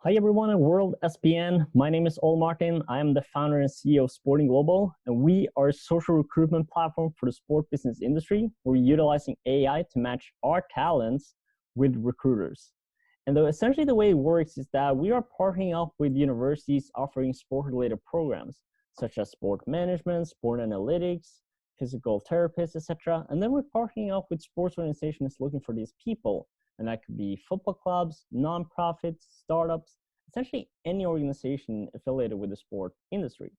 Hi everyone at WorldSBN. My name is Ol Martin. I am the founder and CEO of SportIn Global, and we are a social recruitment platform for the sport business industry. We're utilizing AI to match our talents with recruiters. And essentially the way it works is that we are partnering up with universities offering sport-related programs, such as sport management, sport analytics, physical therapists, etc. And then we're partnering up with sports organizations looking for these people. And that could be football clubs, nonprofits, startups, essentially any organization affiliated with the sport industry.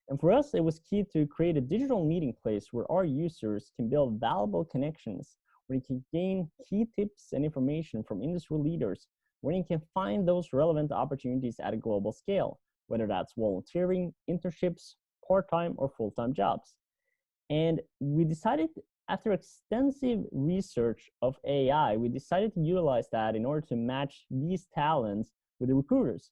And for us, it was key to create a digital meeting place where our users can build valuable connections, where you can gain key tips and information from industry leaders, where you can find those relevant opportunities at a global scale, whether that's volunteering, internships, part-time or full-time jobs. And we decided, after extensive research of AI, we decided to utilize that in order to match these talents with the recruiters.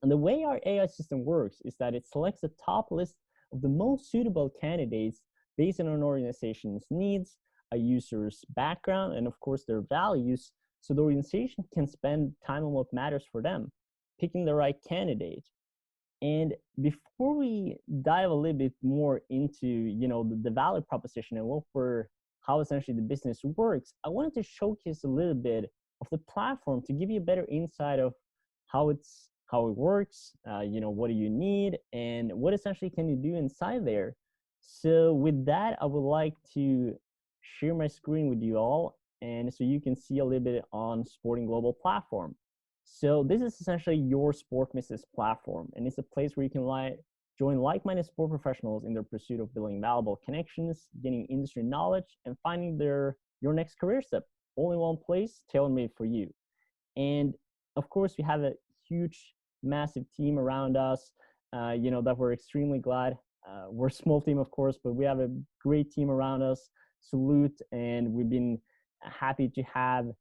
And the way our AI system works is that it selects the top list of the most suitable candidates based on an organization's needs, a user's background, and of course their values, so the organization can spend time on what matters for them, picking the right candidate. And before we dive a little bit more into, the value proposition and how essentially the business works, I wanted to showcase a little bit of the platform to give you a better insight of how it works, what do you need, and what essentially can you do inside there. So with that, I would like to share my screen with you all, and so you can see a little bit on SportIn Global platform. So this is essentially your sport business platform, and it's a place where you can join like-minded sport professionals in their pursuit of building valuable connections, gaining industry knowledge, and finding your next career step, all in one place, tailor-made for you. And of course, we have a huge, massive team around us, that we're extremely glad. We're a small team, of course, but we have a great team around us. Salute, and we've been happy to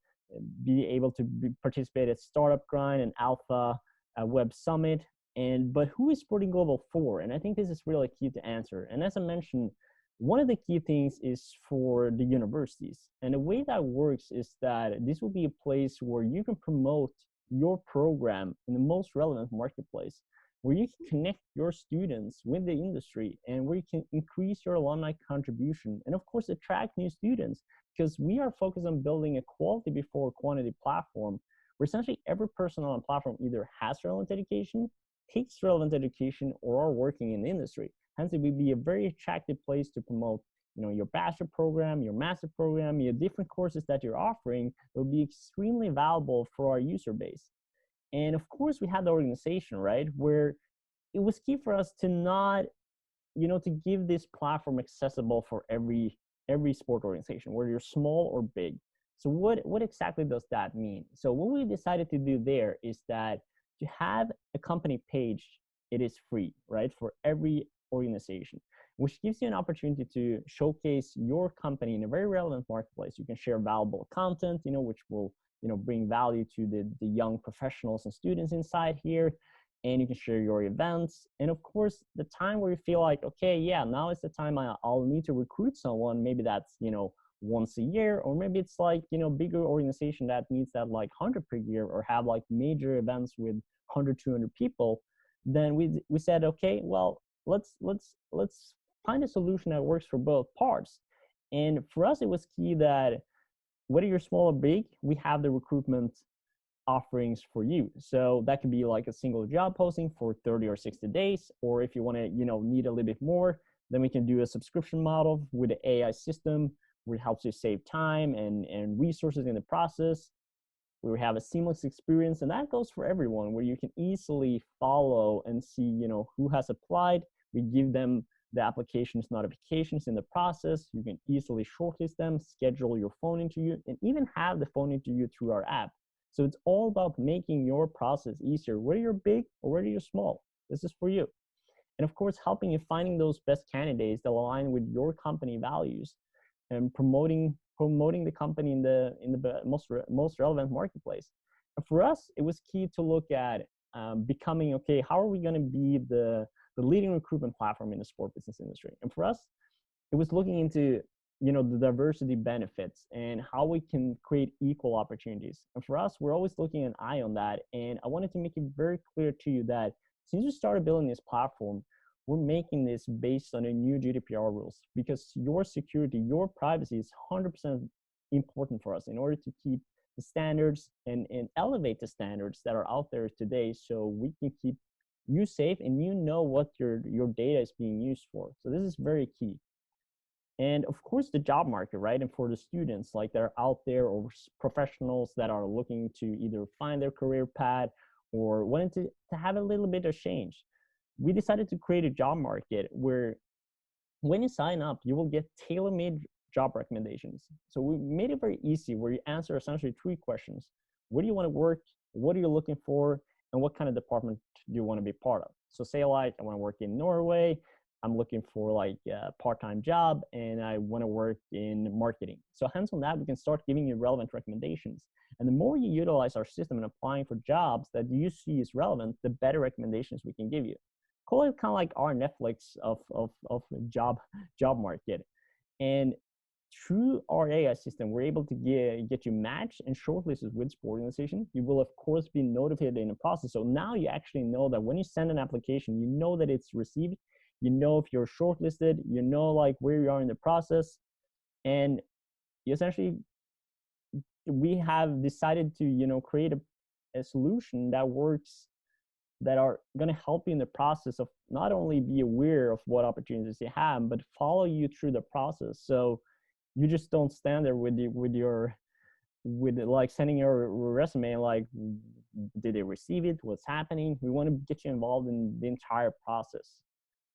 be able to participate at Startup Grind and Alpha Web Summit. But who is SportIn Global for? And I think this is really key to answer. And as I mentioned, one of the key things is for the universities. And the way that works is that this will be a place where you can promote your program in the most relevant marketplace, where you can connect your students with the industry and where you can increase your alumni contribution and of course attract new students, because we are focused on building a quality before quantity platform where essentially every person on the platform either has relevant education, takes relevant education, or are working in the industry. Hence, it would be a very attractive place to promote your bachelor program, your master program, your different courses that you're offering. It will be extremely valuable for our user base. And of course, we had the organization, right, where it was key for us to not, to give this platform accessible for every sport organization, whether you're small or big. So what exactly does that mean? So what we decided to do there is that to have a company page, it is free, right, for every organization, which gives you an opportunity to showcase your company in a very relevant marketplace. You can share valuable content, which will bring value to the young professionals and students inside here. And you can share your events. And of course, the time where you feel like, okay, yeah, now is the time I'll need to recruit someone. Maybe that's, once a year, or maybe it's like, bigger organization that needs that like 100 per year, or have like major events with 100, 200 people. Then we said, okay, well, let's find a solution that works for both parts. And for us, it was key that whether you're small or big, we have the recruitment offerings for you. So that could be like a single job posting for 30 or 60 days, or if you want to, need a little bit more, then we can do a subscription model with the AI system, where it helps you save time and resources in the process. We have a seamless experience, and that goes for everyone, where you can easily follow and see, who has applied. We give them the applications notifications in the process. You can easily shortlist them, schedule your phone interview, and even have the phone interview through our app. So it's all about making your process easier, whether you're big or whether you're small. This is for you. And of course, helping you finding those best candidates that align with your company values, and promoting the company in the most relevant marketplace. And for us, it was key to look at becoming, okay, how are we going to be the leading recruitment platform in the sport business industry? And for us, it was looking into the diversity benefits and how we can create equal opportunities. And for us, we're always looking an eye on that. And I wanted to make it very clear to you that since we started building this platform, we're making this based on a new GDPR rules, because your security, your privacy is 100% important for us in order to keep the standards and elevate the standards that are out there today, so we can keep you safe and what your data is being used for. So this is very key. And of course, the job market, right? And for the students like that are out there, or professionals that are looking to either find their career path or wanting to have a little bit of change, we decided to create a job market where when you sign up, you will get tailor-made job recommendations. So we made it very easy, where you answer essentially 3 questions. Where do you want to work? What are you looking for? And what kind of department do you want to be part of? So say like, I want to work in Norway. I'm looking for like a part-time job, and I want to work in marketing. So hence on that, we can start giving you relevant recommendations. And the more you utilize our system and applying for jobs that you see is relevant, the better recommendations we can give you. Call it kind of like our Netflix of job market. And through our AI system, we're able to get you matched and shortlisted with sport organization. You will, of course, be notified in the process. So now you actually know that when you send an application, you know that it's received. You know if you're shortlisted. You know like where you are in the process. And essentially, we have decided to create a solution that works, that are going to help you in the process of not only be aware of what opportunities you have, but follow you through the process. So you just don't stand there with like sending your resume, like, did they receive it? What's happening? We want to get you involved in the entire process.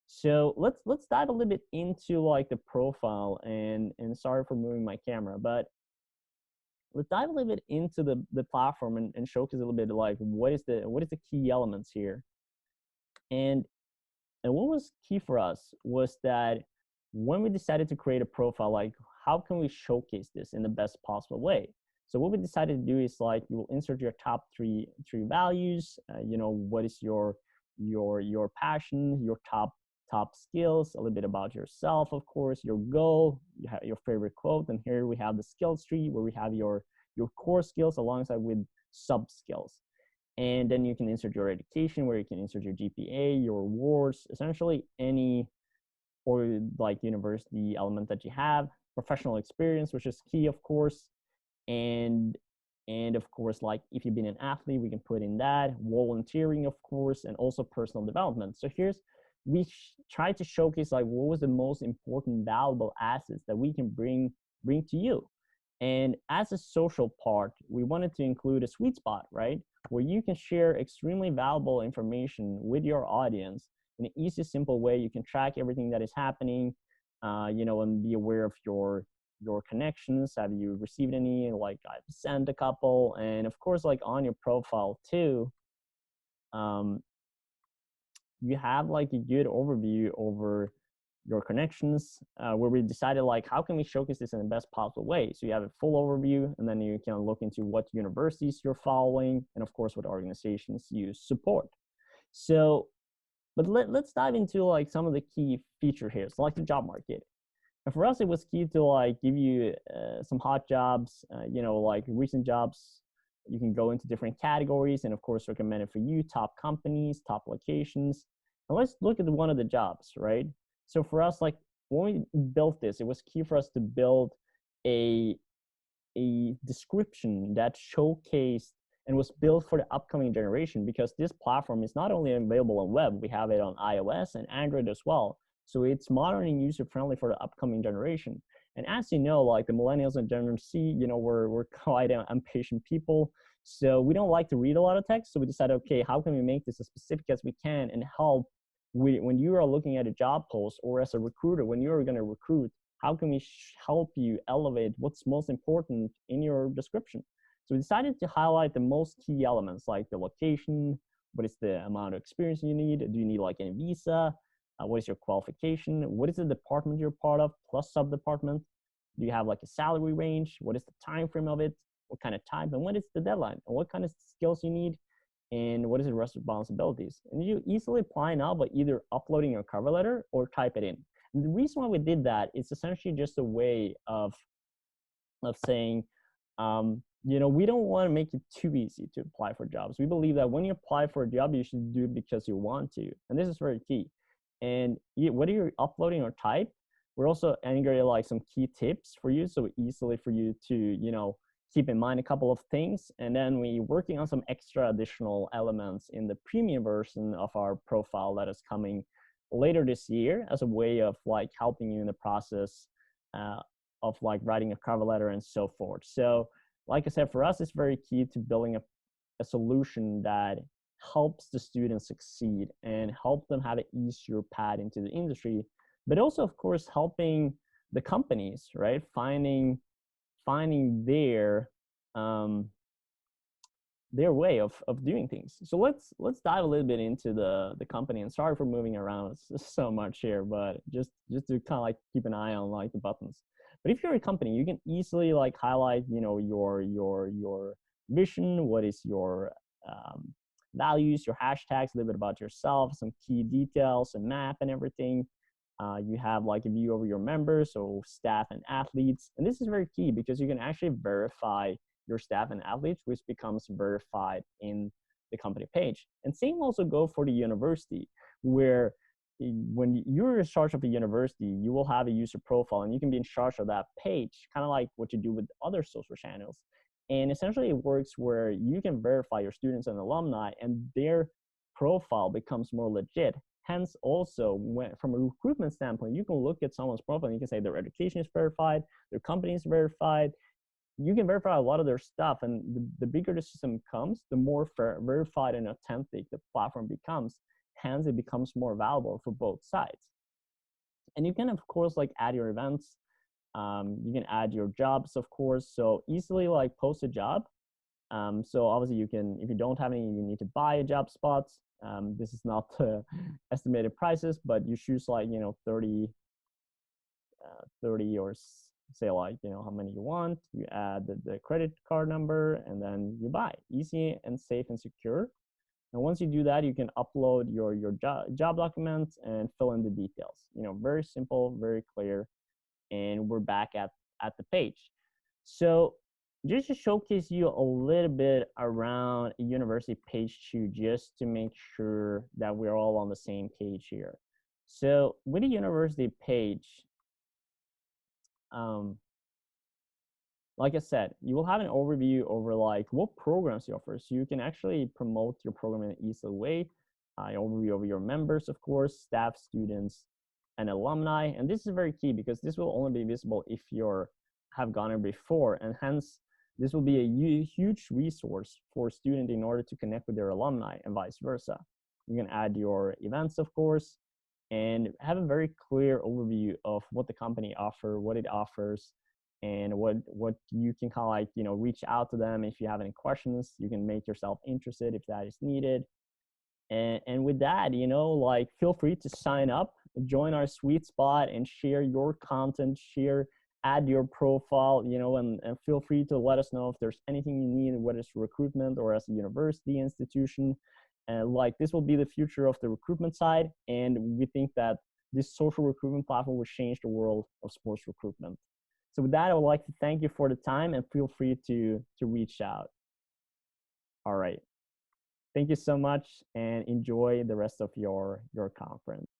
So let's dive a little bit into like the profile, and sorry for moving my camera, but let's dive a little bit into the platform and showcase a little bit like what is the key elements here. And what was key for us was that when we decided to create a profile, like how can we showcase this in the best possible way? So what we decided to do is like you will insert your top three values. What is your passion, your top skills, a little bit about yourself, of course, your goal, you have your favorite quote, and here we have the skills tree where we have your core skills alongside with sub skills. And then you can insert your education, where you can insert your GPA, your awards, essentially any or like university element that you have, professional experience, which is key, of course, and of course, like if you've been an athlete, we can put in that, volunteering, of course, and also personal development. So we try to showcase like what was the most important valuable assets that we can bring to you. And as a social part, we wanted to include a sweet spot, right, where you can share extremely valuable information with your audience in an easy, simple way. You can track everything that is happening, and be aware of your connections. Have you received any? Like I've sent a couple, and of course, like on your profile too, you have like a good overview over your connections, where we decided like how can we showcase this in the best possible way. So you have a full overview, and then you can look into what universities you're following, and of course what organizations you support. So, but let's dive into like some of the key features here. So like the job market. And for us, it was key to like give you some hot jobs, like recent jobs. You can go into different categories, and of course recommended for you, top companies, top locations. And let's look at one of the jobs, right? So for us, like when we built this, it was key for us to build a description that showcased and was built for the upcoming generation, because this platform is not only available on web, we have it on iOS and Android as well. So it's modern and user-friendly for the upcoming generation. And as you know, like the millennials and Gen Z, we're quite impatient people. So we don't like to read a lot of text. So we decided, okay, how can we make this as specific as we can and help when you are looking at a job post, or as a recruiter, when you're going to recruit, how can we help you elevate what's most important in your description? So we decided to highlight the most key elements, like the location, what is the amount of experience you need? Do you need like a visa? What is your qualification? What is the department you're part of, plus sub-department? Do you have like a salary range? What is the time frame of it? What kind of time? And what is the deadline? And what kind of skills you need? And what is the responsibilities? And you easily apply now by either uploading your cover letter or type it in. The reason why we did that is essentially just a way of saying, we don't want to make it too easy to apply for jobs. We believe that when you apply for a job, you should do it because you want to. And this is very key. And whether you're uploading or type, we're also integrating like some key tips for you, so easily for you to, keep in mind a couple of things. And then we're working on some extra additional elements in the premium version of our profile that is coming later this year as a way of like helping you in the process of like writing a cover letter and so forth. So like I said, for us, it's very key to building a solution that helps the students succeed and help them have an easier path into the industry, but also, of course, helping the companies, right? Finding their way of doing things. So let's dive a little bit into the company. And sorry for moving around so much here, but just to kind of like keep an eye on like the buttons. But if you're a company, you can easily like highlight, your vision, what is your values, your hashtags, a little bit about yourself, some key details, a map and everything. You have like a view over your members, so staff and athletes. And this is very key because you can actually verify your staff and athletes, which becomes verified in the company page. And same also go for the university, where when you're in charge of a university, you will have a user profile and you can be in charge of that page, kind of like what you do with other social channels. And essentially it works where you can verify your students and alumni and their profile becomes more legit. Hence also, from a recruitment standpoint, you can look at someone's profile and you can say their education is verified, their company is verified. You can verify a lot of their stuff, and the bigger the system becomes, the more verified and authentic the platform becomes. Hence, it becomes more valuable for both sides. And you can, of course, like add your events. You can add your jobs, of course. So easily like post a job. So obviously you can, if you don't have any, you need to buy a job spots. This is not estimated prices, but you choose like, 30 or say like, how many you want. You add the credit card number and then you buy. Easy and safe and secure. And once you do that, you can upload your job documents and fill in the details. Very simple, very clear. And we're back at the page. So just to showcase you a little bit around a university page too, just to make sure that we're all on the same page here. So with a university page, like I said, you will have an overview over like what programs you offer. So you can actually promote your program in an easy way. Overview over your members, of course, staff, students, and alumni. And this is very key because this will only be visible if you have gone there before, and hence this will be a huge resource for students in order to connect with their alumni and vice versa. You can add your events, of course, and have a very clear overview of what the company offers, what it offers, and what you can kind of like, reach out to them if you have any questions. You can make yourself interested if that is needed. And with that, like feel free to sign up, join our sweet spot and share your content, add your profile, and feel free to let us know if there's anything you need, whether it's recruitment or as a university institution. And like this will be the future of the recruitment side. And we think that this social recruitment platform will change the world of sports recruitment. So with that, I would like to thank you for the time and feel free to reach out. All right. Thank you so much and enjoy the rest of your conference.